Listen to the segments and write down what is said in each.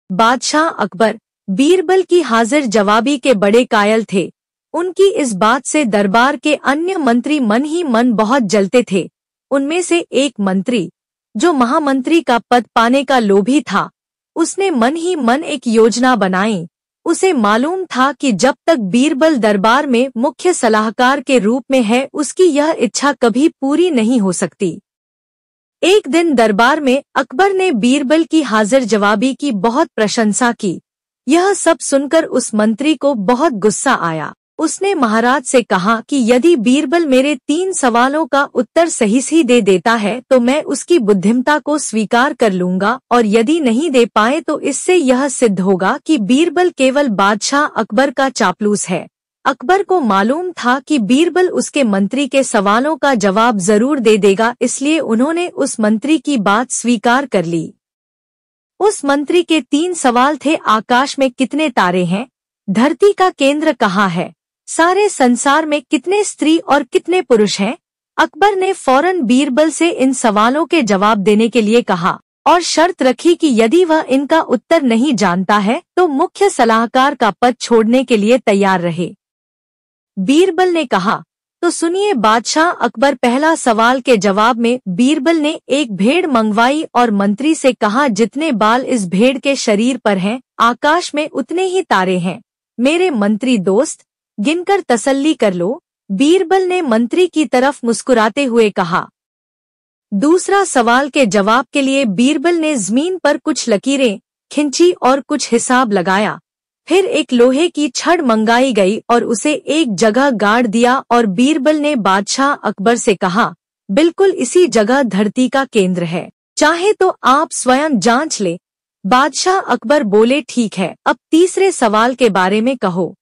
बादशाह अकबर बीरबल की हाजिर जवाबी के बड़े कायल थे। उनकी इस बात से दरबार के अन्य मंत्री मन ही मन बहुत जलते थे। उनमें से एक मंत्री, जो महामंत्री का पद पाने का लोभी था, उसने मन ही मन एक योजना बनाई। उसे मालूम था कि जब तक बीरबल दरबार में मुख्य सलाहकार के रूप में है, उसकी यह इच्छा कभी पूरी नहीं हो सकती। एक दिन दरबार में अकबर ने बीरबल की हाजिर जवाबी की बहुत प्रशंसा की। यह सब सुनकर उस मंत्री को बहुत गुस्सा आया। उसने महाराज से कहा कि यदि बीरबल मेरे 3 सवालों का उत्तर सही दे देता है तो मैं उसकी बुद्धिमत्ता को स्वीकार कर लूंगा, और यदि नहीं दे पाए तो इससे यह सिद्ध होगा कि बीरबल केवल बादशाह अकबर का चापलूस है। अकबर को मालूम था कि बीरबल उसके मंत्री के सवालों का जवाब जरूर दे देगा, इसलिए उन्होंने उस मंत्री की बात स्वीकार कर ली। उस मंत्री के 3 सवाल थे: आकाश में कितने तारे हैं? धरती का केंद्र कहाँ है? सारे संसार में कितने स्त्री और कितने पुरुष हैं? अकबर ने फौरन बीरबल से इन सवालों के जवाब देने के लिए कहा और शर्त रखी कि यदि वह इनका उत्तर नहीं जानता है तो मुख्य सलाहकार का पद छोड़ने के लिए तैयार रहे। बीरबल ने कहा, तो सुनिए बादशाह अकबर। पहला सवाल के जवाब में बीरबल ने एक भेड़ मंगवाई और मंत्री से कहा, जितने बाल इस भेड़ के शरीर पर हैं, आकाश में उतने ही तारे हैं। मेरे मंत्री दोस्त, गिनकर तसल्ली कर लो। बीरबल ने मंत्री की तरफ मुस्कुराते हुए कहा। दूसरा सवाल के जवाब के लिए बीरबल ने जमीन पर कुछ लकीरें खींची और कुछ हिसाब लगाया। फिर एक लोहे की छड़ मंगाई गई और उसे एक जगह गाड़ दिया और बीरबल ने बादशाह अकबर से कहा, बिल्कुल इसी जगह धरती का केंद्र है, चाहे तो आप स्वयं जांच ले। बादशाह अकबर बोले, ठीक है, अब तीसरे सवाल के बारे में कहो।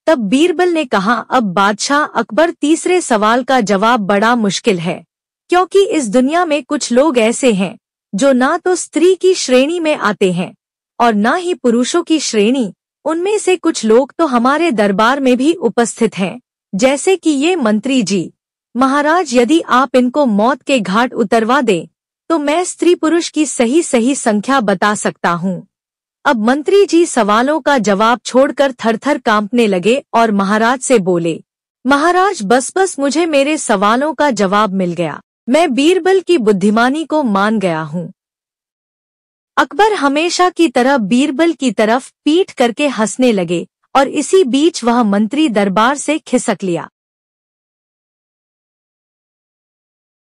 तब बीरबल ने कहा, अब बादशाह अकबर तीसरे सवाल का जवाब बड़ा मुश्किल है, क्योंकि इस दुनिया में कुछ लोग ऐसे हैं जो ना तो स्त्री की श्रेणी में आते हैं और ना ही पुरुषों की श्रेणी। उनमें से कुछ लोग तो हमारे दरबार में भी उपस्थित हैं, जैसे कि ये मंत्री जी। महाराज, यदि आप इनको मौत के घाट उतरवा दें तो मैं स्त्री पुरुष की सही संख्या बता सकता हूँ। अब मंत्री जी सवालों का जवाब छोड़कर थरथर कांपने लगे और महाराज से बोले, महाराज बस मुझे मेरे सवालों का जवाब मिल गया। मैं बीरबल की बुद्धिमानी को मान गया हूँ। अकबर हमेशा की तरह बीरबल की तरफ पीठ करके हंसने लगे और इसी बीच वह मंत्री दरबार से खिसक लिया।